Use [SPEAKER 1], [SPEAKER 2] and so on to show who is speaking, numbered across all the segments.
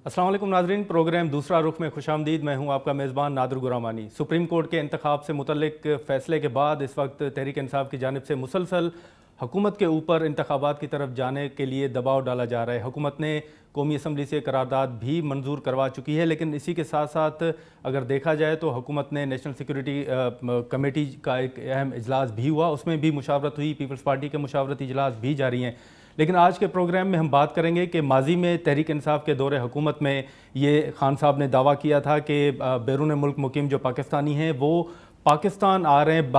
[SPEAKER 1] अस्सलाम वालेकुम नाजरीन, प्रोग्राम दूसरा रुख में खुशामदीद। मैं हूं आपका मेज़बान नादिर गुरामानी। सुप्रीम कोर्ट के इंतखाब से मुतल्लिक फ़ैसले के बाद इस वक्त तहरीक इंसाफ की जानिब से मुसलसल हुकूमत के ऊपर इंतखाबात की तरफ जाने के लिए दबाव डाला जा रहा है। हुकूमत ने कौमी असम्बली से करारदाद भी मंजूर करवा चुकी है, लेकिन इसी के साथ साथ अगर देखा जाए तो हुकूमत ने नेशनल सिक्योरिटी कमेटी का एक अहम इजलास भी हुआ, उसमें भी मुशावरत हुई। पीपल्स पार्टी के मुशावरती इजलास भी जारी हैं। लेकिन आज के प्रोग्राम में हम बात करेंगे कि माजी में तहरीक इंसाफ के दौरे हुकूमत में ये खान साहब ने दावा किया था कि बैरून मुल्क मुकीम जो पाकिस्तानी हैं वो पाकिस्तान आ रहे हैं,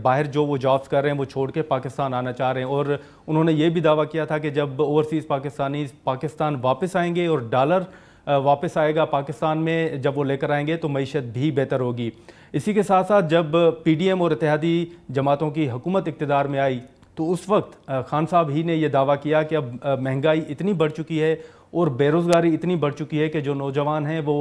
[SPEAKER 1] बाहर जो वो जॉब्स कर रहे हैं वो छोड़ के पाकिस्तान आना चाह रहे हैं। और उन्होंने ये भी दावा किया था कि जब ओवरसीज़ पाकिस्तानी पाकिस्तान वापस आएंगे और डॉलर वापस आएगा पाकिस्तान में, जब वो लेकर आएंगे तो मईशत भी बेहतर होगी। इसी के साथ साथ जब PDM और इत्तेहादी जमातों की हुकूमत इक़्तिदार में आई तो उस वक्त खान साहब ही ने यह दावा किया कि अब महंगाई इतनी बढ़ चुकी है और बेरोज़गारी इतनी बढ़ चुकी है कि जो नौजवान हैं वो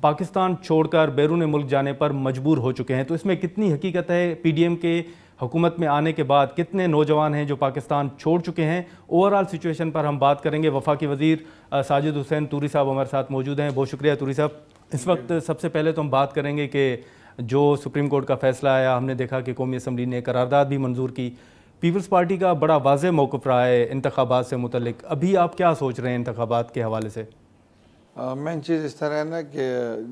[SPEAKER 1] पाकिस्तान छोड़कर बैरून मुल्क जाने पर मजबूर हो चुके हैं। तो इसमें कितनी हकीकत है? PDM के हुकूमत में आने के बाद कितने नौजवान हैं जो पाकिस्तान छोड़ चुके हैं? ओवरऑल सिचुएशन पर हम बात करेंगे। वफाकी वज़ीर साजिद हुसैन तूरी साहब हमारे साथ मौजूद हैं। बहुत शुक्रिया तूरी साहब। इस वक्त सबसे पहले तो हम बात करेंगे कि जो सुप्रीम कोर्ट का फ़ैसला आया, हमने देखा कि कौमी असम्बली ने करारदाद भी मंजूर की। पीपल्स पार्टी का बड़ा वाज़ेह मौक़िफ़ रहा है इंतखाबात से मुतल्लिक। अभी आप क्या सोच रहे हैं इंतखाबात के हवाले से?
[SPEAKER 2] मेन चीज़ इस तरह है ना कि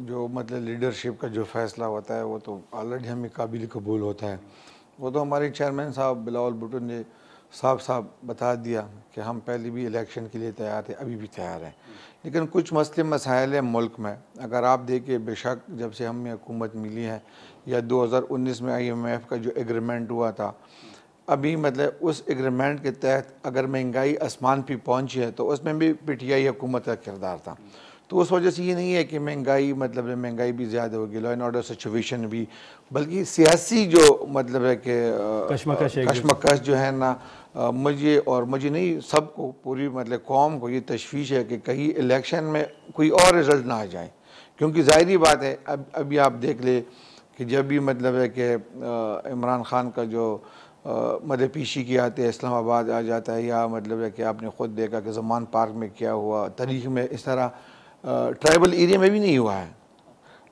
[SPEAKER 2] जो मतलब लीडरशिप का जो फ़ैसला होता है वो तो ऑलरेडी हमें काबिल कबूल होता है। वो तो हमारे चेयरमैन साहब बिलावल भुट्टो ने साफ बता दिया कि हम पहले भी इलेक्शन के लिए तैयार थे, अभी भी तैयार हैं। लेकिन कुछ मसले मसाइल हैं मुल्क में। अगर आप देखिए, बेशक जब से हमें हुकूमत मिली है या 2019 में IMF का जो एग्रीमेंट हुआ था, अभी मतलब उस एग्रीमेंट के तहत अगर महंगाई आसमान पे पहुंची है तो उसमें भी PTI हुकूमत का किरदार था। तो उस वजह से ये नहीं है कि महंगाई भी ज़्यादा होगी, लॉ एंड ऑर्डर सिचुएशन भी, बल्कि सियासी जो मतलब है कि कशमकश जो है ना, मुझे नहीं, सबको, पूरी मतलब कौम को ये तशवीश है कि कहीं इलेक्शन में कोई और रिज़ल्ट ना आ जाए। क्योंकि ज़ाहिरी बात है, अभी आप देख ले कि जब भी मतलब है कि इमरान खान का जो मतलब पीशी की आते हैं, इस्लामाबाद आ जाता है, या मतलब है कि आपने ख़ुद देखा कि ज़मान पार्क में क्या हुआ, तारीख़ में इस तरह ट्राइबल एरिया में भी नहीं हुआ है।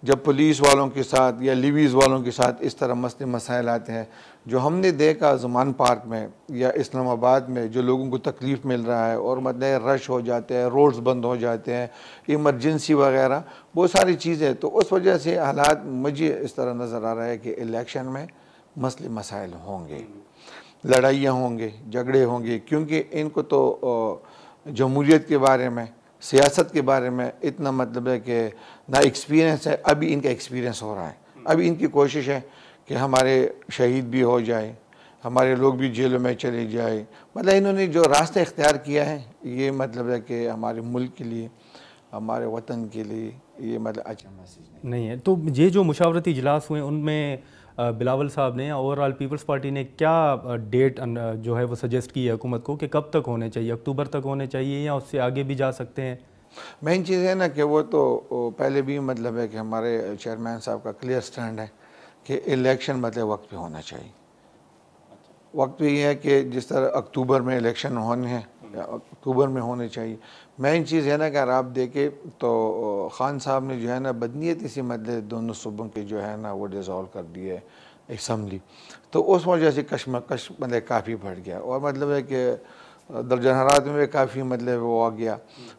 [SPEAKER 2] जब पुलिस वालों के साथ या लिवीज़ वालों के साथ इस तरह मसले मसाइल आते हैं, जो हमने देखा ज़मान पार्क में या इस्लामाबाद में, जो लोगों को तकलीफ़ मिल रहा है और मतलब रश हो जाते हैं, रोड्स बंद हो जाते हैं, इमरजेंसी वगैरह बहुत सारी चीज़ें। तो उस वजह से हालात मुझे इस तरह नज़र आ रहा है कि इलेक्शन में मसले मसाइल होंगे, लड़ाइयाँ होंगे, झगड़े होंगे, क्योंकि इनको तो जमहूरियत के बारे में, सियासत के बारे में इतना मतलब है कि ना एक्सपीरियंस है। अभी इनका एक्सपीरियंस हो रहा है। अभी इनकी कोशिश है कि हमारे शहीद भी हो जाए, हमारे लोग भी जेलों में चले जाए। मतलब इन्होंने जो रास्ता इख्तियार किया है, ये मतलब है कि हमारे मुल्क के लिए, हमारे वतन के लिए ये मतलब अच्छा मैसेज
[SPEAKER 1] नहीं है। तो ये जो मुशावरती इजलास हुए उनमें बिलावल साहब ने, ओवरऑल पीपल्स पार्टी ने क्या डेट जो है वो सजेस्ट की है हुकूमत को कि कब तक होने चाहिए? अक्टूबर तक होने चाहिए या उससे आगे भी जा सकते हैं?
[SPEAKER 2] मेन चीज़ है ना कि वो तो पहले भी मतलब है कि हमारे चेयरमैन साहब का क्लियर स्टैंड है कि इलेक्शन मतलब वक्त पे होना चाहिए। वक्त पे ये है कि जिस तरह अक्टूबर में इलेक्शन होने हैं, अक्टूबर में होने चाहिए। मेन चीज़ है ना कि अगर आप देखें तो खान साहब ने जो है ना बदनीयती से मतलब दोनों सूबों के जो है ना वो डिज़ोल्व कर दिए असम्बली। तो उस वजह से कशमकश मतलब काफ़ी बढ़ गया और मतलब है कि दर्जन हरात में भी काफ़ी मतलब वो आ गया।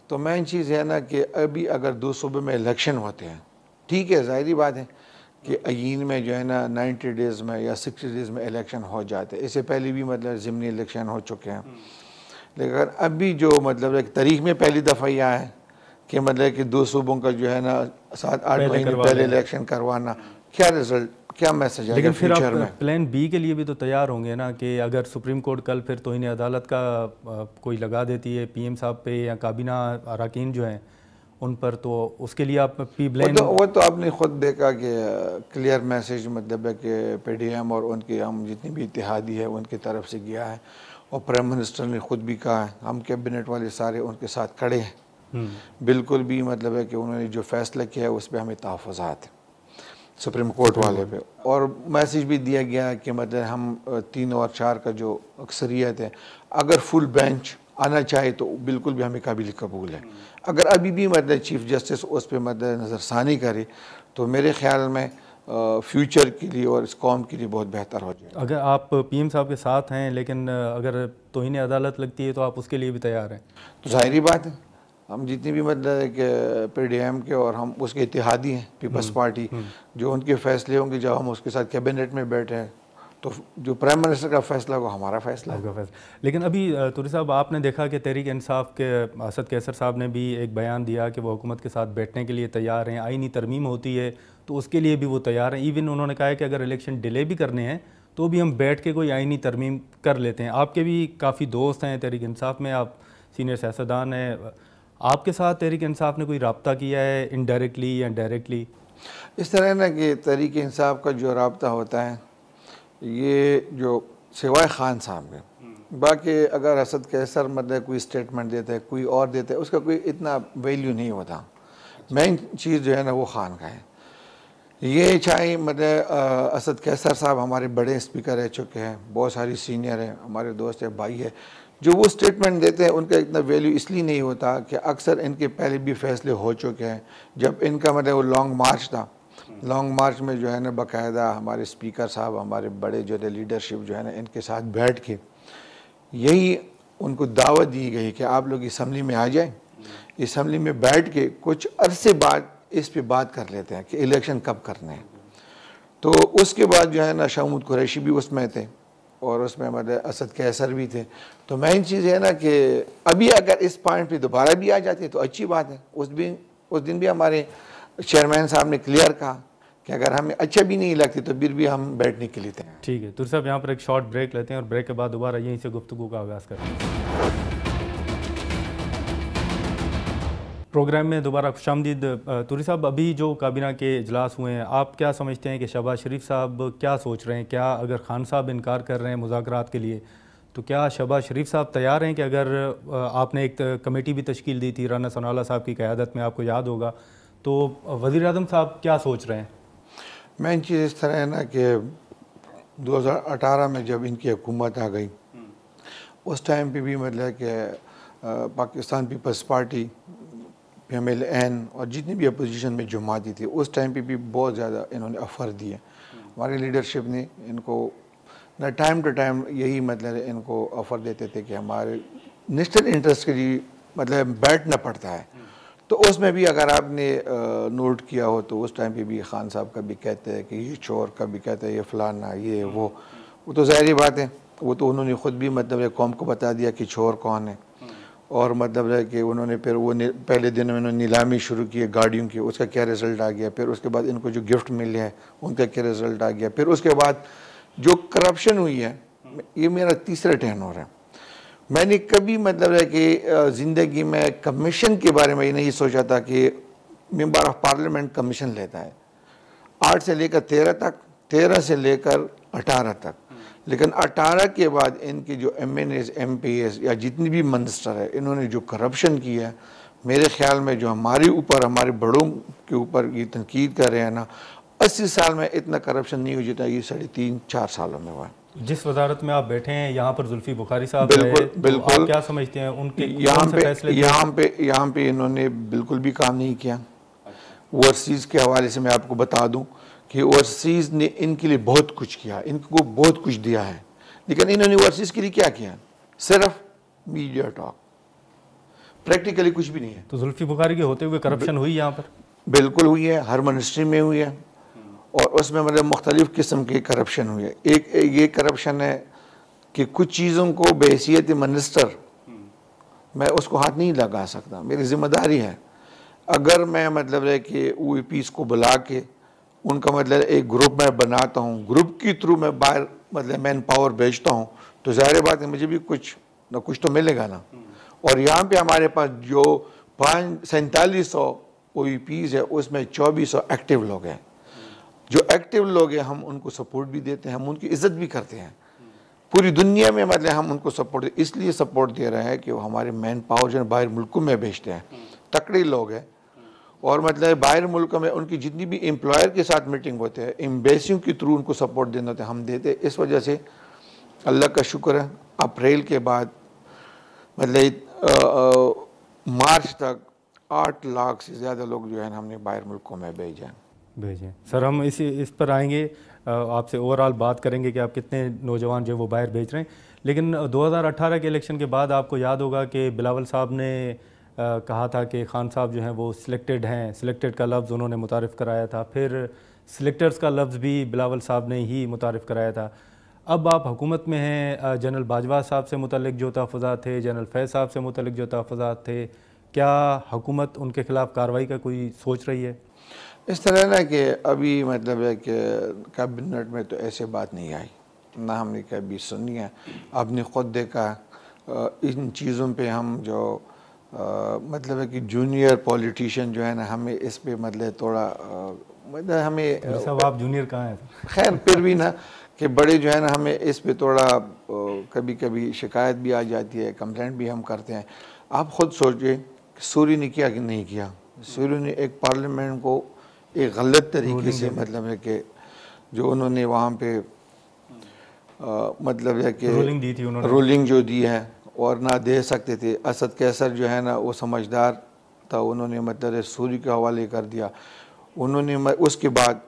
[SPEAKER 2] तो मेन चीज़ है ना कि अभी अगर दो सूबे में इलेक्शन होते हैं, ठीक है, ज़ाहिरी बात है कि अयीन में जो है ना 90 डेज़ में या 60 डेज़ में इलेक्शन हो जाते हैं। इससे पहले भी मतलब ज़िमनी इलेक्शन हो चुके हैं। लेकिन अभी जो मतलब एक तारीख में पहली दफ़ा यह है कि मतलब कि दो सूबों का जो है ना 7-8 महीने पहले इलेक्शन करवाना, क्या रिज़ल्ट, क्या मैसेज है?
[SPEAKER 1] लेकिन फिर आप प्लान B के लिए भी तो तैयार होंगे ना कि अगर सुप्रीम कोर्ट कल फिर तौहीन अदालत का कोई लगा देती है PM साहब पे या काबीना अरकान जो हैं उन पर, तो उसके लिए आप
[SPEAKER 2] वो तो आपने ख़ुद देखा कि क्लियर मैसेज मतलब है कि PDM और उनके हम जितनी भी इत्तेहादी है उनकी तरफ से गया है और प्राइम मिनिस्टर ने ख़ुद भी कहा है, हम कैबिनेट वाले सारे उनके साथ खड़े हैं। बिल्कुल भी मतलब है कि उन्होंने जो फ़ैसला किया है उस पर हमें तहफ़्फ़ुज़ात है सुप्रीम कोर्ट वाले पे, और मैसेज भी दिया गया है कि मतलब हम 3 और 4 का जो अक्सरियत है, अगर फुल बेंच आना चाहे तो बिल्कुल भी हमें काबिल कबूल है। अगर अभी भी मतलब चीफ जस्टिस उस पर मतलब नज़रसानी करे तो मेरे ख्याल में फ्यूचर के लिए और इस कौम के लिए बहुत बेहतर हो जाए।
[SPEAKER 1] अगर आप पीएम साहब के साथ हैं लेकिन अगर तौहीन अदालत लगती है तो आप उसके लिए भी तैयार हैं?
[SPEAKER 2] तो जाहिर बात है, हम जितनी भी मतलब कि PDM के और हम उसके इत्तेहादी हैं पीपल्स पार्टी, जो उनके फैसले होंगे जब हम उसके साथ कैबिनेट में बैठे हैं तो जो प्राइम मिनिस्टर का फैसला होगा हमारा फैसला है।
[SPEAKER 1] लेकिन अभी तुरी साहब आपने देखा कि तहरीक इंसाफ के असद कैसर साहब ने भी एक बयान दिया कि वो हुकूमत के साथ बैठने के लिए तैयार हैं, आईनी तरमीम होती है तो उसके लिए भी वो तैयार हैं। इवन उन्होंने कहा है कि अगर इलेक्शन डिले भी करने हैं तो भी हम बैठ के कोई आईनी तरमीम कर लेते हैं। आपके भी काफ़ी दोस्त हैं तहरीक इंसाफ में, आप सीनियर सियासतदान हैं, आपके साथ तहरीक इंसाफ ने कोई रब्ता किया है इनडायरेक्टली या डायरेक्टली?
[SPEAKER 2] इस तरह ना कि तहरीक इंसाफ का जो रब्ता होता है ये जो सिवाय खान साहब के, बाकी अगर असद कैसर मतलब कोई स्टेटमेंट देता है कोई और देता है उसका कोई इतना वैल्यू नहीं होता। मेन चीज़ जो है ना वो खान का है। ये चाहे मतलब असद कैसर साहब हमारे बड़े स्पीकर रह चुके हैं, बहुत सारी सीनियर हैं, हमारे दोस्त है, भाई है, जो वो स्टेटमेंट देते हैं उनका इतना वैल्यू इसलिए नहीं होता कि अक्सर इनके पहले भी फैसले हो चुके हैं। जब इनका मतलब वो लॉन्ग मार्च था, लॉन्ग मार्च में जो है ना बाकायदा हमारे स्पीकर साहब, हमारे बड़े जो है लीडरशिप जो है ना इनके साथ बैठ के यही उनको दावत दी गई कि आप लोग असम्बली में आ जाएं, असम्बली में बैठ के कुछ अरसे बाद इस पे बात कर लेते हैं कि इलेक्शन कब करने हैं। तो उसके बाद जो है ना शहमूद कुरैशी भी उसमें थे और उसमें मतलब असद कैसर भी थे। तो मेन चीज़ है ना कि अभी अगर इस पॉइंट पे दोबारा भी आ जाते तो अच्छी बात है। उस दिन भी हमारे चेयरमैन साहब ने क्लियर कहा कि अगर हमें अच्छा भी नहीं लगती तो फिर भी हम बैठने के लिए तैयार।
[SPEAKER 1] ठीक है तुर साहब, यहाँ पर एक शॉर्ट ब्रेक लेते हैं और ब्रेक के बाद दोबारा यहीं से गुफ्तगू का आगाज़ करते हैं। प्रोग्राम में दोबारा खुशामदीद। तुरी साहब, अभी जो काबीना के इजलास हुए हैं, आप क्या समझते हैं कि शहबाज शरीफ साहब क्या सोच रहे हैं? क्या अगर खान साहब इनकार कर रहे हैं मुज़ाकरात के लिए तो क्या शहबाज शरीफ साहब तैयार हैं कि अगर आपने एक कमेटी भी तश्कील दी थी राना सनाउल्लाह साहब की क़यादत में, आपको याद होगा, तो वज़ीर आज़म साहब क्या सोच रहे हैं?
[SPEAKER 2] मेन चीज़ इस तरह है ना कि 2018 में जब इनकी हुकूमत आ गई उस टाइम पे भी मतलब कि पाकिस्तान पीपल्स पार्टी, PMLN और जितनी भी अपोजिशन में जमाती थी उस टाइम पे भी बहुत ज़्यादा इन्होंने ऑफ़र दिए। हमारी लीडरशिप ने इनको ना टाइम टू टाइम यही मतलब इनको ऑफ़र देते थे कि हमारे नेशनल इंटरेस्ट के लिए मतलब बैठना पड़ता है। तो उसमें भी अगर आपने नोट किया हो तो उस टाइम पे भी खान साहब कभी कहते हैं कि ये चोर, कभी कहते हैं ये फलाना, ये वो तो ज़ाहिर बात है, वो तो उन्होंने ख़ुद भी मतलब कौम को बता दिया कि चोर कौन है। और मतलब है कि उन्होंने फिर वो पहले दिन में उन्होंने नीलामी शुरू की गाड़ियों की, उसका क्या रिज़ल्ट आ गया, फिर उसके बाद इनको जो गिफ्ट मिले हैं उनका क्या रिज़ल्ट आ गया, फिर उसके बाद जो करप्शन हुई है, ये मेरा तीसरा टेनोर है। मैंने कभी मतलब है कि ज़िंदगी में कमीशन के बारे में ये नहीं सोचा था कि मेंबर ऑफ पार्लियामेंट कमीशन लेता है 8 से लेकर 13 तक, 13 से लेकर 18 तक, लेकिन 18 के बाद इनके जो MNAs, MPs या जितनी भी मिनिस्टर है इन्होंने जो करप्शन किया है, मेरे ख्याल में जो हमारे ऊपर, हमारे बड़ों के ऊपर ये तनकीद कर रहे हैं ना, 80 साल में इतना करप्शन नहीं हो जितना ये 3.5-4 सालों में हुआ।
[SPEAKER 1] जिस वजारत में आप बैठे हैं यहाँ पर जुल्फी बुखारी साहब,
[SPEAKER 2] बिल्कुल
[SPEAKER 1] तो आप क्या समझते हैं उनके
[SPEAKER 2] यहाँ पे इन्होंने बिल्कुल भी काम नहीं किया। ओवरसीज़ के हवाले से मैं आपको बता दूं कि ओवरसीज़ ने इनके लिए बहुत कुछ किया, इनको बहुत कुछ दिया है, लेकिन इन्होंने ओवरसीज़ के लिए क्या किया? सिर्फ मीडिया टॉक, प्रैक्टिकली कुछ भी नहीं है।
[SPEAKER 1] तो जुल्फी बुखारी के होते हुए करप्शन हुई यहाँ पर?
[SPEAKER 2] बिल्कुल हुई है, हर मिनिस्ट्री में हुई है और उसमें मतलब मुख्तलिफ़ किस्म की करप्शन हुई है। एक ये करप्शन है कि कुछ चीज़ों को बहैसियत मिनिस्टर मैं उसको हाथ नहीं लगा सकता, मेरी ज़िम्मेदारी है। अगर मैं मतलब है कि OAPs को बुला के उनका मतलब एक ग्रुप मैं बनाता हूँ, ग्रुप के थ्रू मैं बाहर मतलब मैन पावर भेजता हूँ, तो ज़ाहिर बात है मुझे भी कुछ ना कुछ तो मिलेगा ना। और यहाँ पे हमारे पास जो 4700 OAPs है उसमें 2400 एक्टिव लोग हैं। जो एक्टिव लोग हैं हम उनको सपोर्ट भी देते हैं, हम उनकी इज़्ज़त भी करते हैं। पूरी दुनिया में मतलब हम उनको सपोर्ट इसलिए सपोर्ट दे रहे हैं कि वो हमारे मैन पावर जो बाहर मुल्कों में भेजते हैं, तकड़े लोग हैं। और मतलब बाहर मुल्कों में उनकी जितनी भी एम्प्लॉयर के साथ मीटिंग होते हैं, एम्बेसियों के थ्रू उनको सपोर्ट देना होता है, हम देते हैं। इस वजह से अल्लाह का शुक्र है अप्रैल के बाद मतलब मार्च तक 8 लाख से ज़्यादा लोग जो है ना हमने बाहर मुल्कों में भेजे।
[SPEAKER 1] सर हम इस पर आएंगे, आपसे ओवरऑल बात करेंगे कि आप कितने नौजवान जो वो बाहर भेज रहे हैं। लेकिन 2018 के इलेक्शन के बाद आपको याद होगा कि बिलावल साहब ने कहा था कि खान साहब जो हैं वो सिलेक्टेड हैं, सिलेक्टेड का लफ्ज़ उन्होंने मुतारिफ़ कराया था, फिर सिलेक्टर्स का लफ्ज़ भी बिलावल साहब ने ही मुतारिफ़ कराया था। अब आप हुकूमत में हैं, जनरल बाजवा साहब से मुतल्लिक जो तहफ़्फ़ुज़ात थे, जनरल फैज़ साहब से मुतल्लिक जो तहफ़्फ़ुज़ात थे, क्या हुकूमत उनके ख़िलाफ़ कार्रवाई का कोई सोच रही है?
[SPEAKER 2] इस तरह ना कि अभी मतलब है कि कैबिनेट में तो ऐसे बात नहीं आई, ना हमने कभी सुनी है। आपने ख़ुद देखा इन चीज़ों पे हम जो मतलब है कि जूनियर पॉलिटिशियन जो है ना हमें इस पे मतलब थोड़ा मतलब हमें
[SPEAKER 1] सब आप जूनियर कहाँ हैं?
[SPEAKER 2] खैर फिर भी ना कि बड़े जो है ना हमें इस पे थोड़ा कभी कभी शिकायत भी आ जाती है, कंप्लेंट भी हम करते हैं। आप ख़ुद सोचिए सूरी ने किया कि नहीं किया। सूरी ने एक पार्लियामेंट को एक गलत तरीके से मतलब है कि जो उन्होंने वहाँ पे मतलब है कि
[SPEAKER 1] रूलिंग दी थी उन्होंने,
[SPEAKER 2] रूलिंग जो दी है और ना दे सकते थे। असद कैसर जो है ना वो समझदार था, उन्होंने मतलब सूरी के हवाले कर दिया उन्होंने। उसके बाद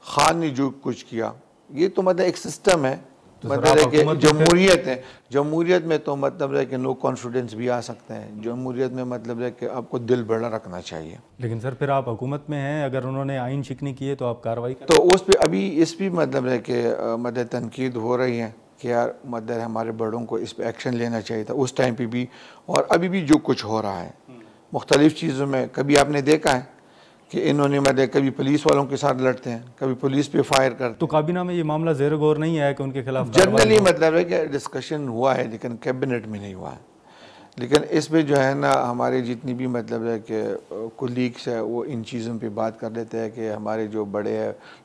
[SPEAKER 2] खान ने जो कुछ किया, ये तो मतलब एक सिस्टम है,
[SPEAKER 1] तो
[SPEAKER 2] मतलब है कि जमहूरियत है। जमहूरियत में तो मतलब है कि नो कॉन्फिडेंस भी आ सकते हैं। जमहूरियत में मतलब है कि आपको दिल बड़ा रखना चाहिए।
[SPEAKER 1] लेकिन सर फिर आप हुकूमत में हैं, अगर उन्होंने आइन शिकनी की है तो आप कार्रवाई
[SPEAKER 2] तो उस पर अभी इस भी मतलब है कि मतलब तनकीद हो रही है कि यार मतलब हमारे बड़ों को इस पर एक्शन लेना चाहिए था उस टाइम पे भी, और अभी भी जो कुछ हो रहा है मुख्तलिफ़ चीज़ों में। कभी आपने देखा है कि इन्होंने मतलब कभी पुलिस वालों के साथ लड़ते हैं, कभी पुलिस पे फायर करते हैं।
[SPEAKER 1] तो काबीना में ये मामला ज़ेर गौर नहीं आया कि उनके खिलाफ
[SPEAKER 2] जनरली मतलब है कि डिस्कशन हुआ है लेकिन कैबिनेट में नहीं हुआ है। लेकिन इसमें जो है ना हमारे जितनी भी मतलब है कि कुलीग्स है वो इन चीज़ों पे बात कर लेते हैं कि हमारे जो बड़े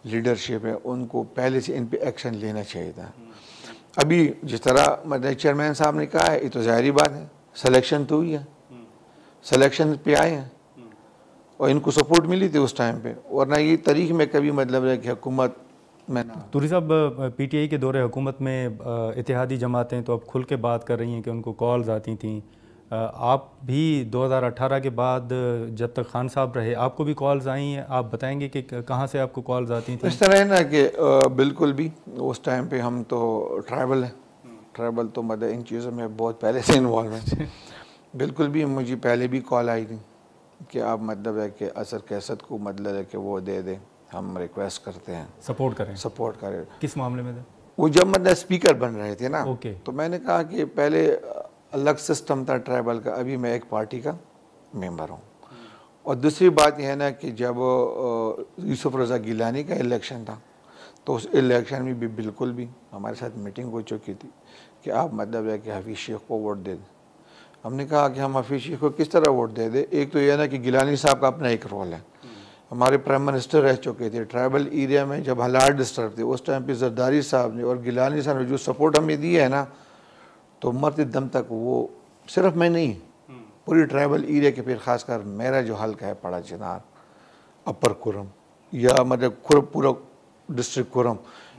[SPEAKER 2] लीडरशिप है उनको पहले से इन पे एक्शन लेना चाहिए था। अभी जिस तरह मतलब चेयरमैन साहब ने कहा है, ये तो ज़ाहिरी बात है, सिलेक्शन तो हुई है, सिलेक्शन पे आए हैं और इनको सपोर्ट मिली थी उस टाइम पे, वरना ये तारीख में कभी मतलब है कि हुकूमत में ना।
[SPEAKER 1] तुरी साहब, पीटीआई के दौरे हुकूमत में इत्तेहादी जमातें तो अब खुल के बात कर रही हैं कि उनको कॉल्स आती थी। आप भी 2018 के बाद जब तक खान साहब रहे आपको भी कॉल्स आई हैं, आप बताएंगे कि कहाँ से आपको कॉल्स आती थी?
[SPEAKER 2] इस तरह है ना कि बिल्कुल भी उस टाइम पे हम तो ट्राइबल हैं, ट्राइबल तो मतलब इन चीज़ों में बहुत पहले से इन्वॉल्वमेंट बिल्कुल भी मुझे पहले भी कॉल आई थी कि आप मतलब है कि असर कैसद को मतलब है कि वो दे दें, हम रिक्वेस्ट करते हैं सपोर्ट करें।
[SPEAKER 1] किस मामले में?
[SPEAKER 2] वो जब मतलब स्पीकर बन रहे थे ना,
[SPEAKER 1] ओके।
[SPEAKER 2] तो मैंने कहा कि पहले अलग सिस्टम था ट्राइबल का, अभी मैं एक पार्टी का मेंबर हूँ। और दूसरी बात यह है ना कि जब यूसुफ रज़ा गिलानी का इलेक्शन था तो उस इलेक्शन में भी बिल्कुल भी हमारे साथ मीटिंग हो चुकी थी कि आप मतलब है कि हफीज़ शेख को वोट दे दें। हमने कहा कि हम हफीज़ शेख को किस तरह वोट दे दें। एक तो यह ना कि गिलानी साहब का अपना एक रोल है, हमारे प्राइम मिनिस्टर रह चुके थे ट्राइबल एरिया में जब हालात डिस्टर्ब थे उस टाइम पे जरदारी साहब ने और गिलानी साहब ने जो सपोर्ट हमें दी है ना, तो मरते दम तक वो सिर्फ मैं नहीं पूरी ट्राइबल एरिया के, फिर खासकर मेरा जो हल्का है पड़ा चिनार, अपर कुरम या मतलब पूरा डिस्ट्रिक्ट कुरम,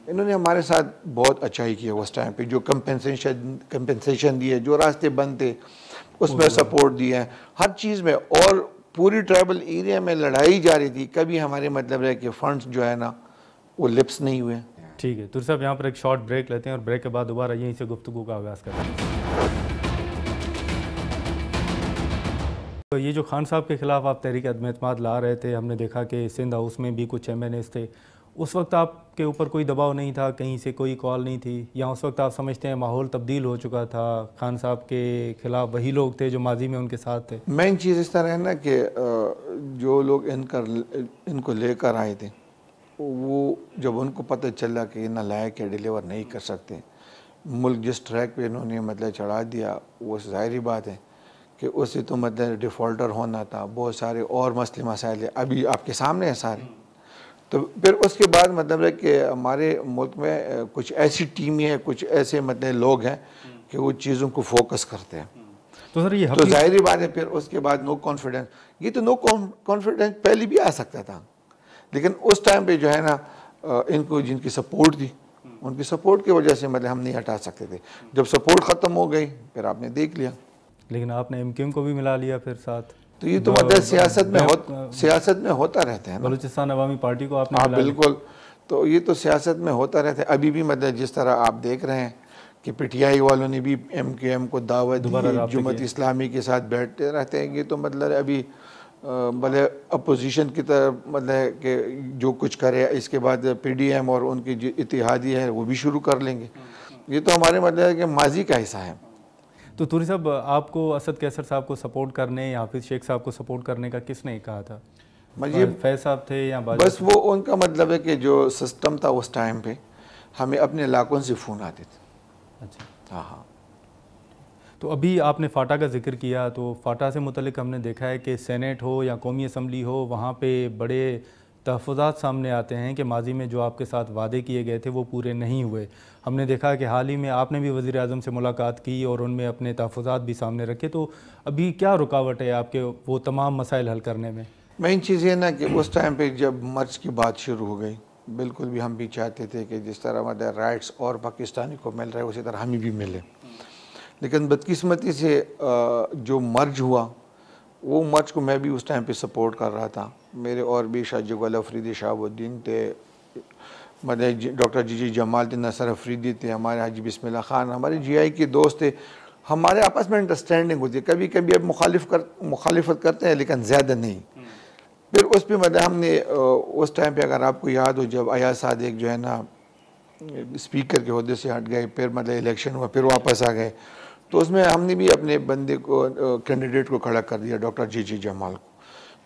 [SPEAKER 2] इन्होंने हमारे साथ बहुत अच्छाई की है उस टाइम पे। जो कंपनसेशन दिए, जो रास्ते बंद थे उसमें सपोर्ट दिया है हर चीज़ में। और पूरी ट्राइबल एरिया में लड़ाई जारी थी, कभी हमारे मतलब है कि फंड्स जो है ना वो लिप्स नहीं हुए।
[SPEAKER 1] ठीक है तुर साहब, यहाँ पर एक शॉर्ट ब्रेक लेते हैं और ब्रेक के बाद दोबारा यहीं से गुफ्तगू का आगाज़ करते हैं। तो ये जो खान साहब के ख़िलाफ़ आप तहरीक अदम-ए-एतमाद ला रहे थे, हमने देखा कि सिंध हाउस में भी कुछ MNAs थे, उस वक्त आपके ऊपर कोई दबाव नहीं था, कहीं से कोई कॉल नहीं थी, या उस वक्त आप समझते हैं माहौल तब्दील हो चुका था, खान साहब के ख़िलाफ़ वही लोग थे जो माजी में उनके साथ थे?
[SPEAKER 2] मेन चीज़ इस तरह है ना कि जो लोग इनको लेकर आए थे वो जब उनको पता चला कि ये नालायक है, डिलीवर नहीं कर सकते, मुल्क जिस ट्रैक पे इन्होंने मतलब चढ़ा दिया, वो ज़ाहिरी बात है कि उससे तो मतलब डिफ़ॉल्टर होना था। बहुत सारे और मसले मसाइल अभी आपके सामने हैं सारे। तो फिर उसके बाद मतलब है कि हमारे मुल्क में कुछ ऐसी टीमें हैं, कुछ ऐसे मतलब लोग हैं कि वो चीज़ों को फोकस करते हैं।
[SPEAKER 1] तो सर ये
[SPEAKER 2] तो ज़ाहिरी बात है फिर उसके बाद नो कॉन्फिडेंस, ये तो नो कॉन्फिडेंस पहले भी आ सकता था, लेकिन उस टाइम पे जो है ना इनको जिनकी सपोर्ट थी उनकी सपोर्ट की वजह से मतलब हम नहीं हटा सकते थे। जब सपोर्ट ख़त्म हो गई फिर आपने देख लिया।
[SPEAKER 1] लेकिन आपने MQM को भी मिला लिया फिर साथ।
[SPEAKER 2] तो ये तो मतलब सियासत में होता रहता है ना।
[SPEAKER 1] बलूचिस्तान अवामी पार्टी को आपने
[SPEAKER 2] हाँ बिल्कुल, तो ये तो सियासत में होता रहता है। अभी भी मतलब जिस तरह आप देख रहे हैं कि PTI वालों ने भी MQM को दावत दी, जुम्मत इस्लामी के साथ बैठते रहते हैं। ये तो मतलब अभी मतलब अपोजिशन की तरफ मतलब कि जो कुछ करे, इसके बाद PDM और उनकी जो इत्तेहादी है वो भी शुरू कर लेंगे। ये तो हमारे मतलब कि माजी का हिस्सा है।
[SPEAKER 1] तो तुरी साहब, आपको असद कैसर साहब को सपोर्ट करने या हाफिज़ शेख साहब को सपोर्ट करने का किसने कहा था? फैज साहब थे या
[SPEAKER 2] बस वो उनका मतलब है कि जो सिस्टम था उस टाइम पे, हमें अपने इलाकों से फ़ोन आते थे।
[SPEAKER 1] अच्छा,
[SPEAKER 2] हाँ हाँ।
[SPEAKER 1] तो अभी आपने फ़ाटा का जिक्र किया, तो फ़ाटा से मुतल्लिक हमने देखा है कि सेनेट हो या कौमी असम्बली हो, वहाँ पे बड़े तहफ़्फ़ुज़ात सामने आते हैं कि माजी में जो आपके साथ वादे किए गए थे वो पूरे नहीं हुए। हमने देखा कि हाल ही में आपने भी वज़ीर आज़म से मुलाकात की और उनमें अपने तहफ़्फ़ुज़ात भी सामने रखे। तो अभी क्या रुकावट है आपके वो तमाम मसाइल हल करने में?
[SPEAKER 2] मेन चीज़ ये ना कि उस टाइम पे जब मर्ज की बात शुरू हो गई, बिल्कुल भी हम भी चाहते थे कि जिस तरह हमारे राइट्स और पाकिस्तानी को मिल रहे उसी तरह हमें भी मिले। लेकिन बदकिस्मती से जो मर्ज हुआ, वो मर्ज को मैं भी उस टाइम पे सपोर्ट कर रहा था। मेरे और भी शाह जगल अफरीदी, शहाबुद्दीन थे, मतलब डॉक्टर जी जमाल थे, नसर अफरीदी थे, हमारे हाजी बिस्मिल्लाह खान, हमारे GI के दोस्त थे। हमारे आपस में अंडरस्टैंडिंग होती है। कभी कभी अब मुखालिफत करते हैं लेकिन ज़्यादा नहीं। फिर उस पर मतलब हमने उस टाइम पे अगर आपको याद हो, जब अयाज सादिक जो है ना स्पीकर के ओहदे से हट गए, फिर मतलब इलेक्शन हुआ, फिर वापस आ गए, तो उसमें हमने भी अपने बंदे को कैंडिडेट को खड़ा कर दिया, डॉक्टर जी जमाल को।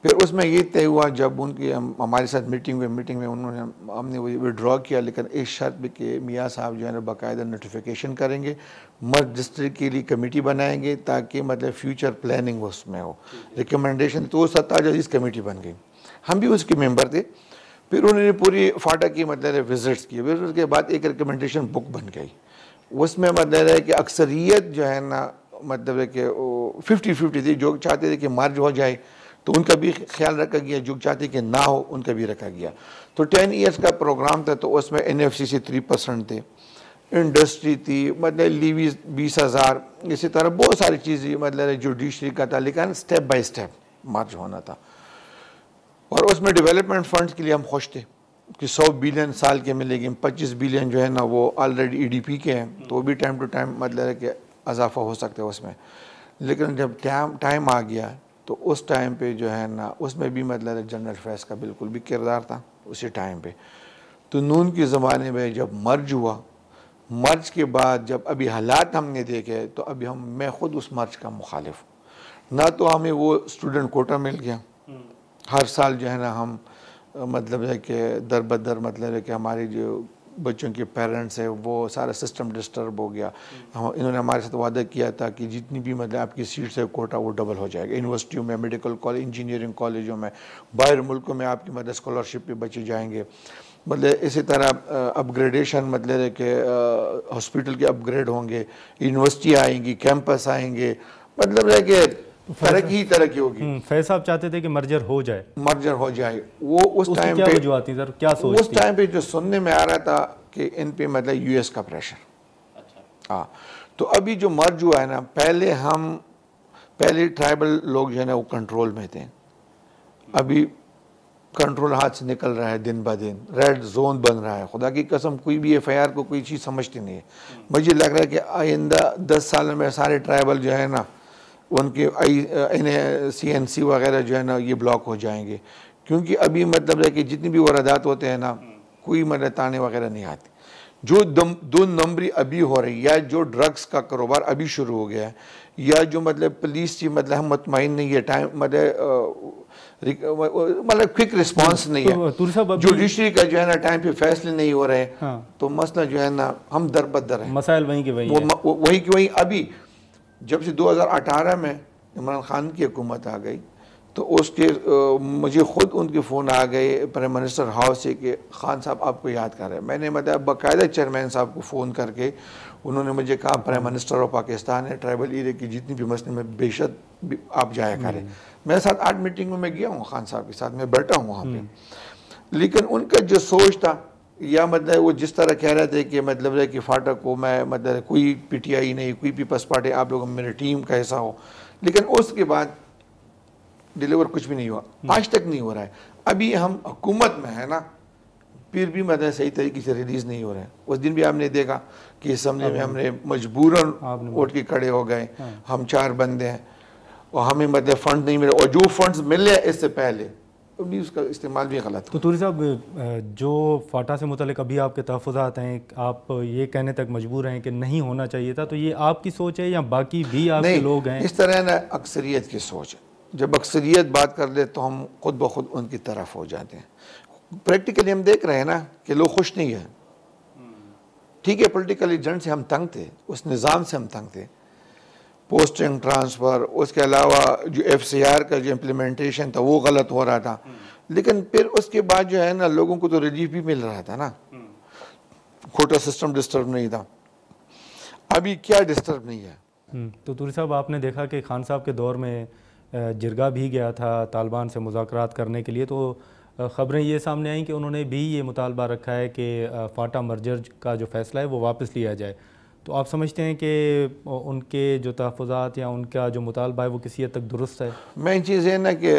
[SPEAKER 2] फिर उसमें ये तय हुआ, जब उनकी हमारे साथ मीटिंग में हमने वो विड्रॉ किया, लेकिन एक शर्त भी कि मियाँ साहब जो है ना बाकायदा नोटिफिकेशन करेंगे, मर्ज डिस्ट्रिक्ट के लिए कमेटी बनाएंगे ताकि मतलब फ्यूचर प्लानिंग उसमें हो, रिकमेंडेशन। तो वो सत्ताज अजीज़ कमेटी बन गई, हम भी उसके मेंबर थे। फिर उन्होंने पूरी फाटा की मतलब विजिट्स किए, विजिट के बाद एक रिकमेंडेशन बुक बन गई। उसमें मतलब है कि अक्सरियत जो है ना मतलब है कि 50-50 थी। जो चाहते थे कि मर्ज हो जाए तो उनका भी ख्याल रखा गया, जो चाहते कि ना हो उनका भी रखा गया। तो 10 ईयर्स का प्रोग्राम था, तो उसमें NFC से 3% थे, इंडस्ट्री थी, मतलब लीवी 20,000, इसी तरह बहुत सारी चीज़ें मतलब जुडिशरी का था, लेकिन स्टेप बाय स्टेप मर्ज होना था। और उसमें डेवलपमेंट फंड्स के लिए हम खुश थे कि 100 बिलियन साल के मिलेगी, 25 बिलियन जो है ना वो ऑलरेडी EDP के हैं, तो वो भी टाइम टू टाइम मतलब है कि इजाफा हो सकता है उसमें। लेकिन जब टाइम आ गया तो उस टाइम पे जो है ना उसमें भी मतलब जनरल फैज़ का बिल्कुल भी किरदार था उसी टाइम पे। तो नून के ज़माने में जब मर्ज हुआ, मर्ज के बाद जब अभी हालात हमने देखे, तो अभी मैं ख़ुद उस मर्ज का मुखालिफ हूँ। ना तो हमें वो स्टूडेंट कोटा मिल गया, हर साल जो है ना हम मतलब है कि दर बदर मतलब है कि हमारे जो बच्चों के पेरेंट्स है वो सारा सिस्टम डिस्टर्ब हो गया। इन्होंने हमारे साथ वादा किया था कि जितनी भी मतलब आपकी सीट्स है कोटा वो डबल हो जाएगा, यूनिवर्सिटियों में, मेडिकल कॉलेज, इंजीनियरिंग कॉलेजों में, बाहर मुल्कों में आपकी मतलब स्कॉलरशिप पे बच्चे जाएंगे। मतलब इसी तरह अपग्रेडेशन मतलब है कि हॉस्पिटल के अपग्रेड होंगे, यूनिवर्सिटी आएंगी, कैंपस आएंगे, मतलब है कि तरक्की होगी।
[SPEAKER 1] फैज साहब चाहते थे कि मर्जर हो जाए।
[SPEAKER 2] वो उस टाइम पे
[SPEAKER 1] क्या सोच
[SPEAKER 2] उस टाइम पे जो सुनने में आ रहा था कि इन पे मतलब US का प्रेशर। अच्छा। हाँ, तो अभी जो मर्ज हुआ है ना, पहले ट्राइबल लोग जो है ना वो कंट्रोल में थे, अभी कंट्रोल हाथ से निकल रहा है दिन ब दिन, रेड जोन बन रहा है। खुदा की कसम कोई भी FIR को कोई चीज़ समझती नहीं है। मुझे लग रहा है कि आइंदा 10 साल में सारे ट्राइबल जो है ना उनके CNC वगैरह जो है ना ये ब्लॉक हो जाएंगे, क्योंकि अभी मतलब है कि जितनी भी वारदात होते हैं ना कोई मतलब ताने वगैरह नहीं आती। जो 2 नंबरी अभी हो रही, या जो ड्रग्स का कारोबार अभी शुरू हो गया है, या जो मतलब पुलिस की मतलब हम मुतमईन नहीं है, टाइम मतलब क्विक रिस्पांस नहीं है, जुडिशरी का जो है ना टाइम पे फैसले नहीं हो रहे। हाँ। तो मसला जो है ना हम दर बदर है,
[SPEAKER 1] मसाइल वहीं के
[SPEAKER 2] वहीं अभी जब से 2018 में इमरान खान की हुकूमत आ गई, तो उसके मुझे ख़ुद उनके फ़ोन आ गए प्राइम मिनिस्टर हाउस से कि खान साहब आपको याद कर रहे हैं। मैंने मतलब बाकायदा चेयरमैन साहब को फ़ोन करके उन्होंने मुझे कहा प्राइम मिनिस्टर ऑफ पाकिस्तान है, ट्राइबल एरिया की जितनी भी मसले में बेशक आप जाया करें। मैं 7-8 मीटिंगों में गया हूँ खान साहब के साथ, मैं बैठा हूँ वहाँ पे। लेकिन उनका जो सोच था या मतलब वो जिस तरह कह रहे थे कि मतलब है कि फाटक को मैं मतलब कोई पीटीआई नहीं, कोई पीपल्स पार्टी, आप लोग मेरी टीम का हिस्सा हो, लेकिन उसके बाद डिलीवर कुछ भी नहीं हुआ, आज तक नहीं हो रहा है। अभी हम हुकूमत में है ना, फिर भी मतलब सही तरीके से रिलीज़ नहीं हो रहा है। उस दिन भी आपने देखा कि असम्बली में हमने मजबूरन उठ के खड़े हो गए, हम 4 बंदे हैं और हमें मतलब फंड नहीं मिले, और जो फंड्स मिले इससे पहले भी उसका इस्तेमाल भी गलत
[SPEAKER 1] तो तुरी साहब, जो फाटा से मुतल्लिक अभी आपके तहफ़्फ़ुज़ात हैं, आप ये कहने तक मजबूर हैं कि नहीं होना चाहिए था, तो ये आपकी सोच है या बाकी भी आपके लोग हैं?
[SPEAKER 2] इस तरह ना अक्सरियत की सोच है। जब अक्सरियत बात कर ले तो हम खुद ब खुद उनकी तरफ हो जाते हैं। प्रैक्टिकली हम देख रहे हैं ना कि लोग खुश नहीं है। ठीक है, पॉलिटिकल एजेंट से हम तंग थे, उस निज़ाम से हम तंग थे, पोस्टिंग ट्रांसफ़र, उसके अलावा जो FCR का जो इम्प्लीमेंटेशन था वो गलत हो रहा था। लेकिन फिर उसके बाद जो है ना लोगों को तो रिलीफ भी मिल रहा था ना, कोटा सिस्टम डिस्टर्ब नहीं था। अभी क्या डिस्टर्ब नहीं है।
[SPEAKER 1] तो तुरी साहब, आपने देखा कि खान साहब के दौर में जिरगा भी गया था तालिबान से मुज़ाकरात करने के लिए, तो ख़बरें ये सामने आई कि उन्होंने भी ये मुतालबा रखा है कि फाटा मर्जर का जो फ़ैसला है वो वापस लिया जाए। तो आप समझते हैं कि उनके जो तहफ़्फ़ुज़ात या उनका जो मुतालबा है वो किसी हद तक दुरुस्त है?
[SPEAKER 2] मेन चीज़ है ना कि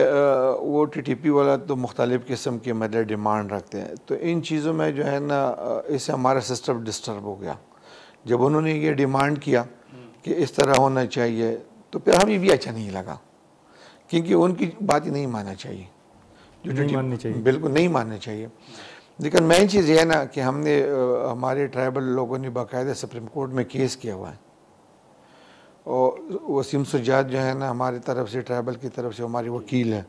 [SPEAKER 2] वो TTP वाला तो मुख्तलिफ़ किस्म के मतलब डिमांड रखते हैं, तो इन चीज़ों में जो है ना इससे हमारा सिस्टम डिस्टर्ब हो गया। जब उन्होंने ये डिमांड किया कि इस तरह होना चाहिए, तो फिर हमें भी अच्छा नहीं लगा, क्योंकि उनकी बात ही नहीं मानना चाहिए, जो
[SPEAKER 1] नहीं माननी चाहिए,
[SPEAKER 2] बिल्कुल नहीं मानना चाहिए। लेकिन मेन चीज़ ये है ना कि हमने हमारे ट्राइबल लोगों ने बाकायदा सुप्रीम कोर्ट में केस किया हुआ है, और वसीम सुजात जो है ना हमारी तरफ से, ट्राइबल की तरफ से हमारे वकील हैं,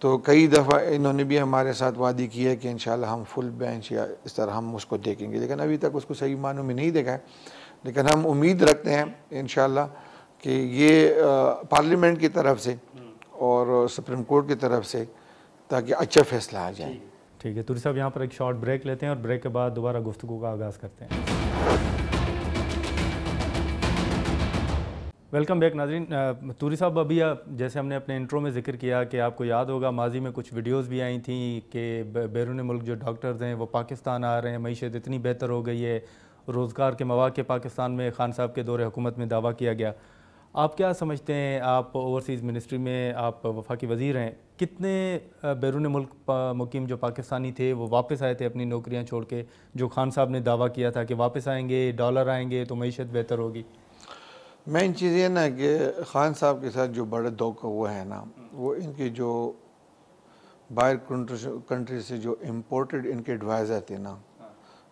[SPEAKER 2] तो कई दफ़ा इन्होंने भी हमारे साथ वादी की है कि इंशाल्लाह हम फुल बेंच या इस तरह हम उसको देखेंगे, लेकिन अभी तक उसको सही मानों में नहीं देखा है। लेकिन हम उम्मीद रखते हैं इंशाल्लाह कि ये पार्लियामेंट की तरफ से और सुप्रीम कोर्ट की तरफ से, ताकि अच्छा फैसला आ जाए।
[SPEAKER 1] ठीक है तुरी साहब, यहाँ पर एक शॉर्ट ब्रेक लेते हैं और ब्रेक के बाद दोबारा गुफ्तगू का आगाज़ करते हैं। वेलकम बैक नाज़रीन। तुरी साहब, अभी जैसे हमने अपने इंट्रो में ज़िक्र किया कि आपको याद होगा माजी में कुछ वीडियोस भी आई थी कि बैरून मुल्क जो डॉक्टर्स हैं वो पाकिस्तान आ रहे हैं, मईशत इतनी बेहतर हो गई है, रोज़गार के मौक़े पाकिस्तान में खान साहब के दौरे हुकूमत में दावा किया गया। आप क्या समझते हैं, आप ओवरसीज़ मिनिस्ट्री में आप वफाकी वज़ीर हैं, कितने बैरून मुल्क मुकीम जो पाकिस्तानी थे वो वापस आए थे अपनी नौकरियां छोड़ के, जो खान साहब ने दावा किया था कि वापस आएंगे, डॉलर आएंगे तो मईशत बेहतर होगी?
[SPEAKER 2] मेन चीज़ ये ना कि ख़ान साहब के साथ जो बड़ा धोखा हुआ है ना, वो इनके जो बाहर कंट्री से जो इम्पोर्टेड इनके एडवाइज़र थे ना,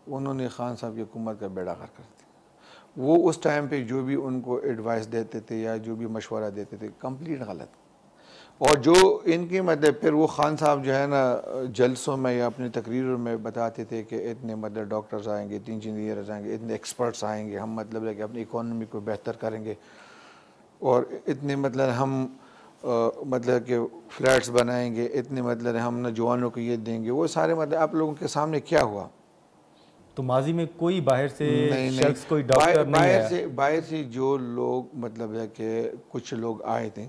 [SPEAKER 2] उन्होंने ख़ान साहब की हुकूमत का बेड़ा गर्क कर दिया। वो उस टाइम पे जो भी उनको एडवाइस देते थे या जो भी मशवरा देते थे, कंप्लीट गलत। और जो इनकी मतलब फिर वो ख़ान साहब जो है ना जलसों में या अपनी तकरीरों में बताते थे कि इतने मतलब डॉक्टर्स आएंगे, इतने इंजीनियर्स आएंगे, इतने एक्सपर्ट्स आएंगे, हम मतलब है कि अपनी इकोनॉमी को बेहतर करेंगे, और इतने मतलब हम मतलब कि फ्लैट्स बनाएंगे, इतने मतलब हम नौजवानों को ये देंगे। वो सारे मतलब आप लोगों के सामने क्या हुआ?
[SPEAKER 1] तो माजी में कोई बाहर से शख्स, कोई डॉक्टर
[SPEAKER 2] बाहर से जो लोग मतलब है कि कुछ लोग आए थे,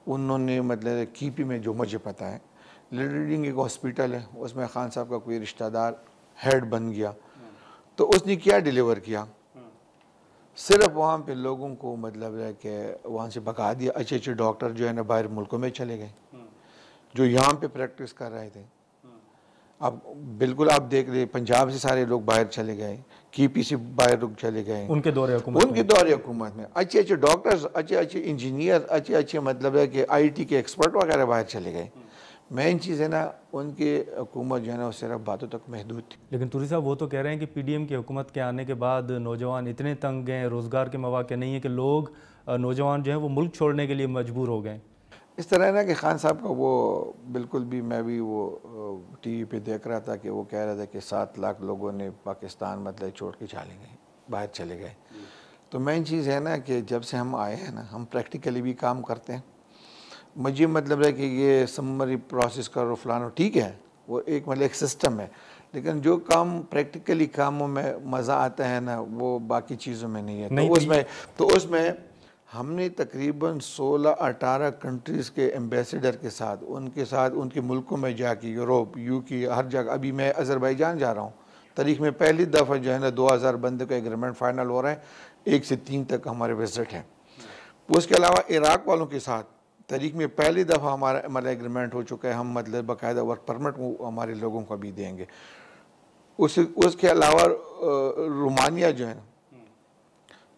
[SPEAKER 2] उन्होंने मतलब कीपी में जो मुझे पता है, लीडिंग एक हॉस्पिटल है, उसमें ख़ान साहब का कोई रिश्तेदार हेड बन गया, तो उसने क्या डिलीवर किया? सिर्फ वहाँ पे लोगों को मतलब है कि वहाँ से भगा दिया। अच्छे अच्छे डॉक्टर जो है ना बाहर मुल्कों में चले गए, जो यहाँ पे प्रैक्टिस कर रहे थे। अब बिल्कुल आप देख रहे, पंजाब से सारे लोग बाहर चले गए, कीपी से बाहर लोग चले गए
[SPEAKER 1] उनके दौरे
[SPEAKER 2] हुकूमत में। अच्छे अच्छे डॉक्टर्स, अच्छे अच्छे इंजीनियर, अच्छे अच्छे मतलब है कि IT के एक्सपर्ट वगैरह बाहर चले गए। मेन चीज़ है ना, उनकी हुकूमत जो है ना वो सिर्फ बातों तक महदूद थी।
[SPEAKER 1] लेकिन तुरी साहब, वो तो कह रहे हैं कि PDM की हुकूमत के आने के बाद नौजवान इतने तंग हैं, रोज़गार के मौके नहीं है कि लोग नौजवान जो हैं वो मुल्क छोड़ने के लिए मजबूर हो गए।
[SPEAKER 2] इस तरह है ना कि ख़ान साहब का वो बिल्कुल भी, मैं भी वो TV पे देख रहा था कि वो कह रहा था कि 7 लाख लोगों ने पाकिस्तान मतलब छोड़ के चले गए, बाहर चले गए। तो मेन चीज़ है ना कि जब से हम आए हैं ना, हम प्रैक्टिकली भी काम करते हैं। मुझे मतलब है कि ये समरी प्रोसेस करो फलाना, ठीक है, वो एक मतलब एक सिस्टम है, लेकिन जो काम प्रैक्टिकली कामों में मज़ा आता है ना, वो बाकी चीज़ों में नहीं है। तो उसमें हमने तकरीबन 16-18 कंट्रीज़ के एम्बेसडर के साथ उनके मुल्कों में जाके, यूरोप, UK, हर जगह, अभी मैं अज़रबैजान जा रहा हूँ तारीख में पहली दफ़ा जो है ना 2000 बंदे का एग्रीमेंट फाइनल हो रहा है, 1 से 3 तक हमारे विजिट हैं। उसके अलावा इराक वालों के साथ तारीख में पहली दफ़ा हमारा मतलब एग्रीमेंट हो चुका है, हम मतलब बाकायदा वर्क परमिट वो हमारे लोगों को भी देंगे। उसके अलावा रोमानिया जो है ना,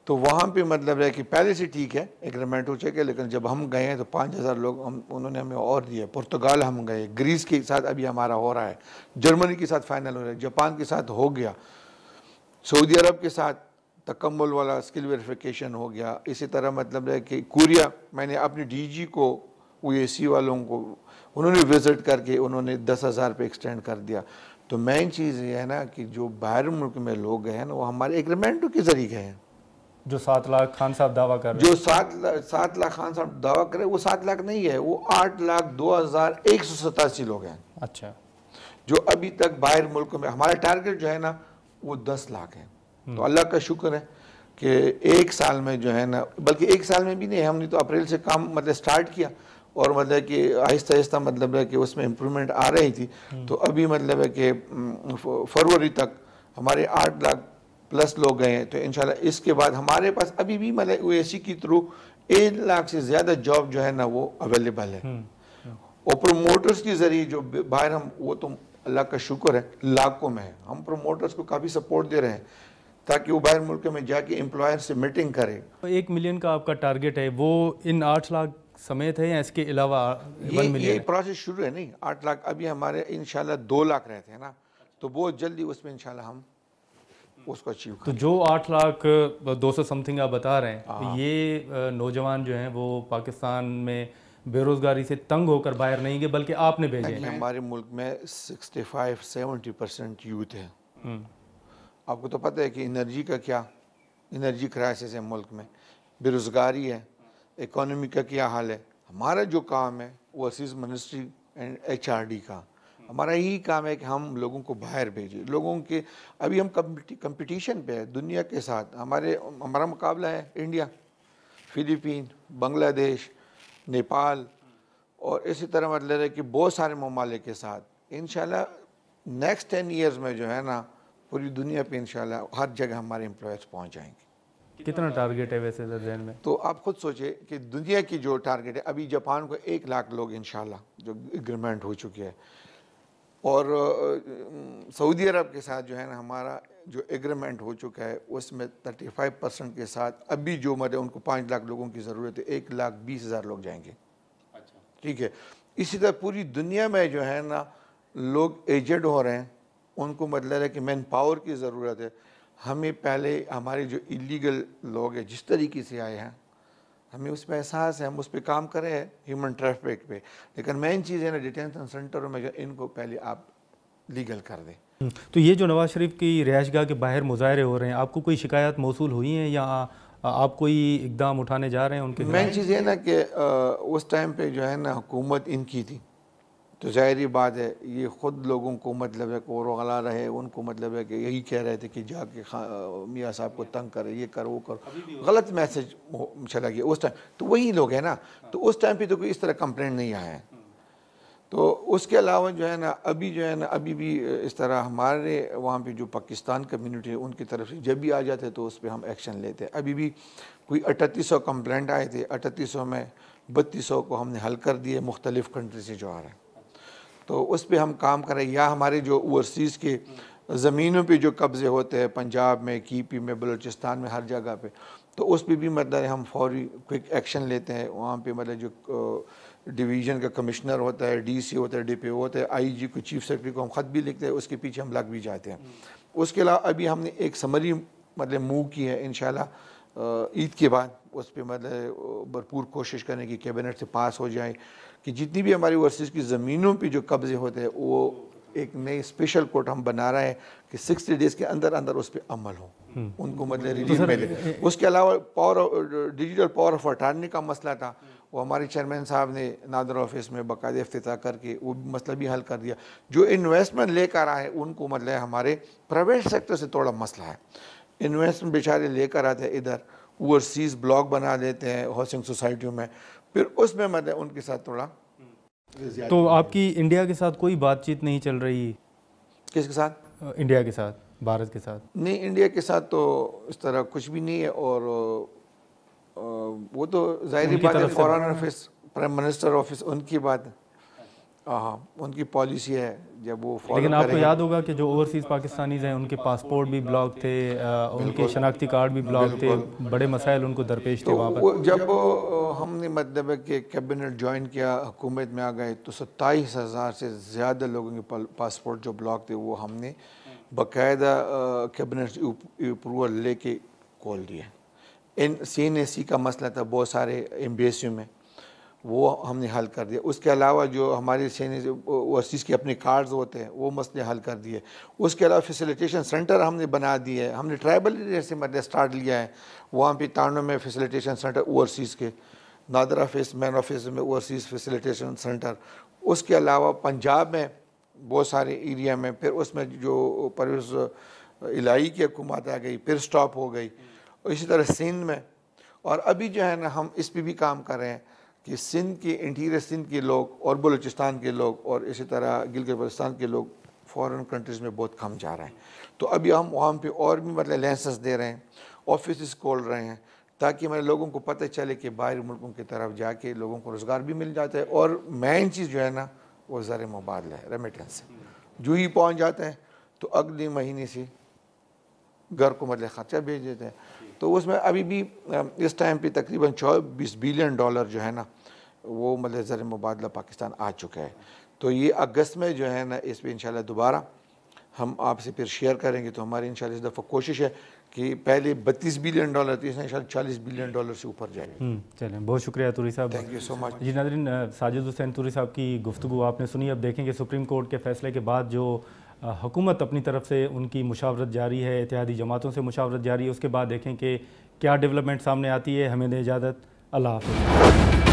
[SPEAKER 2] तो वहाँ पे मतलब है कि पहले से ठीक है एग्रीमेंट हो चुके, लेकिन जब हम गए हैं तो 5000 लोग उन्होंने हमें और दिए। पुर्तगाल हम गए, ग्रीस के साथ अभी हमारा हो रहा है, जर्मनी के साथ फाइनल हो रहा है, जापान के साथ हो गया, सऊदी अरब के साथ तकम्मुल वाला स्किल वेरिफिकेशन हो गया। इसी तरह मतलब है कि कोरिया, मैंने अपने डीजी को ओएसी वालों को उन्होंने विज़िट करके उन्होंने 10,000 पे एक्सटेंड कर दिया। तो मेन चीज़ ये है ना कि जो बाहर मुल्क में लोग गए हैं ना वो हमारे एग्रीमेंटों के ज़रिए गए हैं।
[SPEAKER 1] जो 7 लाख खान साहब दावा कर रहे हैं,
[SPEAKER 2] जो 7 लाख खान साहब दावा करे वो 7 लाख नहीं है, वो 8,02,187 लोग हैं।
[SPEAKER 1] अच्छा,
[SPEAKER 2] जो अभी तक बाहर मुल्क में, हमारा टारगेट जो है ना वो 10 लाख है। तो अल्लाह का शुक्र है कि एक साल में जो है ना, बल्कि एक साल में भी नहीं, हमने तो अप्रैल से काम मतलब स्टार्ट किया और मतलब कि आहिस्ता आहिस्ता मतलब है कि उसमें इम्प्रूवमेंट आ रही थी। तो अभी मतलब है कि फरवरी तक हमारे 8 लाख प्लस लोग गए हैं। तो इंशाल्लाह इसके बाद हमारे पास अभी भी मतलब ओएसी के थ्रू 1 लाख से ज़्यादा जॉब जो है ना वो अवेलेबल है। और प्रोमोटर्स के ज़रिए जो बाहर हम, वो तो अल्लाह का शुक्र है लाखों में है, हम प्रोमोटर्स को काफ़ी सपोर्ट दे रहे हैं ताकि वो बाहर मुल्क में जाके एम्प्लॉयर से मीटिंग करें।
[SPEAKER 1] 1 मिलियन का आपका टारगेट है, वो इन 8 लाख समेत है या इसके अलावा 1 मिलियन?
[SPEAKER 2] ये प्रोसेस शुरू है, नहीं 8 लाख, अभी हमारे इंशाल्लाह 2 लाख रहते हैं ना, तो बहुत जल्दी उसमें इंशाल्लाह हम उसको अचीव
[SPEAKER 1] तो जो 8 लाख 200 समथिंग आप बता रहे हैं, ये नौजवान जो हैं वो पाकिस्तान में बेरोजगारी से तंग होकर बाहर नहीं गए बल्कि आपने भेजे हैं?
[SPEAKER 2] हमारे मुल्क में 65-70% यूथ है। आपको तो पता है कि एनर्जी का क्या, एनर्जी क्राइसिस है मुल्क में, बेरोज़गारी है, इकोनॉमी का क्या हाल है। हमारा जो काम है ओवरसीज़ मिनिस्ट्री एंड HRD का, हमारा यही काम है कि हम लोगों को बाहर भेजें। लोगों के अभी हम कंपटीशन पे है दुनिया के साथ, हमारा मुकाबला है इंडिया, फ़िलिपीन, बांग्लादेश, नेपाल और इसी तरह मतलब है कि बहुत सारे ममालिक के साथ। इंशाल्लाह नेक्स्ट 10 ईयर्स में जो है ना पूरी दुनिया पे इंशाल्लाह हर जगह हमारे एम्प्लॉयज़ पहुंच जाएंगे।
[SPEAKER 1] कितना टारगेट है वैसे ज़हन में?
[SPEAKER 2] तो आप खुद सोचिए कि दुनिया की जो टारगेट है, अभी जापान को 1 लाख लोग इंशाल्लाह जो एग्रीमेंट हो चुके हैं, और सऊदी अरब के साथ जो है ना हमारा जो एग्रीमेंट हो चुका है उसमें 35% के साथ अभी जो मतलब उनको 5 लाख लोगों की ज़रूरत है, 1,20,000 लोग जाएंगे। अच्छा, ठीक है। इसी तरह पूरी दुनिया में जो है ना लोग एजेड हो रहे हैं, उनको मतलब है कि मैन पावर की ज़रूरत है। हमें पहले हमारे जो इलीगल लोग हैं जिस तरीके से आए हैं, हमें उस पर एहसास है, हम उस पर काम करें हैं ह्यूमन ट्रैफिक पे, लेकिन मेन चीज़ है ना डिटेंशन सेंटरों में जो इनको पहले आप लीगल कर दें।
[SPEAKER 1] तो ये जो नवाज शरीफ की रिहाइशगाह के बाहर मुजाहरे हो रहे हैं, आपको कोई शिकायत मौसूल हुई हैं या आप कोई इकदाम उठाने जा रहे हैं उनके?
[SPEAKER 2] मेन चीज़ ये ना कि उस टाइम पे जो है ना हुकूमत इनकी थी, तो ज़ाहिर बात है ये ख़ुद लोगों को मतलब है को रगला रहे, उनको मतलब है कि यही कह रहे थे कि जाके मियाँ साहब को तंग करे, ये कर वो कर, गलत मैसेज चला गया उस टाइम। तो वही लोग हैं ना, तो उस टाइम पे तो कोई इस तरह कंप्लेंट नहीं आया है। तो उसके अलावा जो है ना अभी जो है ना अभी भी इस तरह हमारे वहाँ पे जो पाकिस्तान कम्युनिटी है उनकी तरफ से जब भी आ जाते हैं तो उस पर हम एक्शन लेते हैं। अभी भी कोई 3800 कंप्लेंट आए थे, 3800 में 3200 को हमने हल कर दिए मुख्तलिफ़ कंट्री से जो आ रहा है, तो उस पर हम काम करें। या हमारे जो ओवरसीज़ के ज़मीनों पे जो कब्ज़े होते हैं पंजाब में, KP में, बलूचिस्तान में, हर जगह पे, तो उस पर भी मतलब हम फौरी क्विक एक्शन लेते हैं। वहाँ पे मतलब जो डिवीज़न का कमिश्नर होता है, DC होता है, DPO होता है, IG को, चीफ सेक्रेटरी को हम ख़त भी लिखते हैं, उसके पीछे हम लग भी जाते हैं। उसके अलावा अभी हमने एक समरी मतलब मूव की है, इंशाल्लाह ईद के बाद उस पर मतलब भरपूर कोशिश करें कि कैबिनेट से पास हो जाए कि जितनी भी हमारी ओवरसीज़ की ज़मीनों पे जो कब्ज़े होते हैं वो एक नई स्पेशल कोर्ट हम बना रहे हैं कि 60 डेज़ के अंदर अंदर उस पर अमल हो, उनको मतलब रिलीफ मिले। उसके अलावा डिजिटल पावर ऑफ अटॉर्नी का मसला था, वो हमारे चेयरमैन साहब ने नादर ऑफिस में बाकायदा इफ्तिताह करके वो मसला भी हल कर दिया। जो इन्वेस्टमेंट लेकर आए उनको मतलब हमारे प्राइवेट सेक्टर से थोड़ा मसला है, इन्वेस्टमेंट बेचारे लेकर आते हैं इधर, ओवरसीज़ ब्लॉक बना देते हैं हाउसिंग सोसाइटियों में, फिर उसमें मतलब उनके साथ थोड़ा।
[SPEAKER 1] तो आपकी इंडिया के साथ कोई बातचीत नहीं चल रही?
[SPEAKER 2] किसके साथ?
[SPEAKER 1] इंडिया के साथ। भारत के साथ?
[SPEAKER 2] नहीं, इंडिया के साथ तो इस तरह कुछ भी नहीं है, और वो तो ज़ाहिर बात है, foreign office, prime minister office, उनकी बात है। हाँ, उनकी पॉलिसी है जब वो फॉलो
[SPEAKER 1] लेकिन आपको याद होगा कि जो ओवरसीज़ पाकिस्तानीज़ हैं उनके पासपोर्ट भी ब्लॉक थे, उनके शनाख्ती कार्ड भी ब्लॉक थे, बड़े मसाइल उनको दरपेश थे वहाँ पर।
[SPEAKER 2] जब हमने मतलब है कि कैबिनेट ज्वाइन किया, हुकूमत में आ गए, तो 27,000 से ज़्यादा लोगों के पासपोर्ट जो ब्लॉक थे वो हमने बाकायदा कैबिनेट अप्रूवल लेके खोल दिया। इन CNSE का मसला था बहुत सारे एम्बेसियों में, वो हमने हल कर दिया। उसके अलावा जो हमारे ओवरसीज़ के अपने कार्ड्स होते हैं वो मसले हल कर दिए। उसके अलावा फैसिलिटेशन सेंटर हमने बना दिए है। हमने ट्राइबल एरिया से मतलब स्टार्ट लिया है, वहाँ पे तानो में फैसिलिटेशन सेंटर ओवरसीज़ के, नादर ऑफिस, मैन ऑफिस में ओवरसीज़ फैसिलिटेशन सेंटर। उसके अलावा पंजाब में बहुत सारे एरिया में, फिर उसमें जो परवेज़ इलाही की हुकूमत आ गई, फिर स्टॉप हो गई। इसी तरह सिंध में, और अभी जो है ना हम इस पर भी काम कर रहे हैं कि सिंध के, इंटीरियर सिंध के लोग और बलूचिस्तान के लोग और इसी तरह गिलगित बल्तिस्तान के लोग फॉरेन कंट्रीज़ में बहुत कम जा रहे हैं। तो अभी हम वहाँ पे और भी मतलब लाइसेंस दे रहे हैं, ऑफिस खोल रहे हैं, ताकि हमारे लोगों को पता चले कि बाहरी मुल्कों की तरफ जाके लोगों को रोज़गार भी मिल जाता है। और मेन चीज़ जो है ना वो ज़र मुबादला है, रेमिटेंस। जो ही पहुँच जाते हैं तो अगले महीने से घर को मतलब ख़र्चा भेज देते हैं। तो उसमें अभी भी इस टाइम पे तकरीबन 24 बिलियन डॉलर जो है ना वो मतलब ज़र मुबादला पाकिस्तान आ चुका है। तो ये अगस्त में जो है ना इस पर इंशाल्लाह दोबारा हम आपसे फिर शेयर करेंगे। तो हमारी इंशाल्लाह इस दफ़ा कोशिश है कि पहले 32 बिलियन डॉलर थी, इसमें इंशाल्लाह 40 बिलियन डॉलर से ऊपर जाएगी।
[SPEAKER 1] चलें, बहुत शुक्रिया तुरी साहब,
[SPEAKER 2] थैंक यू सो मच।
[SPEAKER 1] जी नाज़रीन, साजिद हुसैन तुरी साहब की गुफ्तगू आपने सुनी। अब देखेंगे सुप्रीम कोर्ट के फैसले के बाद जो हुकूमत अपनी तरफ से उनकी मुशावरत जारी है, इत्तेहादी जमातों से मुशावरत जारी है, उसके बाद देखें कि क्या डेवलपमेंट सामने आती है। हमें दे इजाज़त, अल्लाह हाफ़िज़।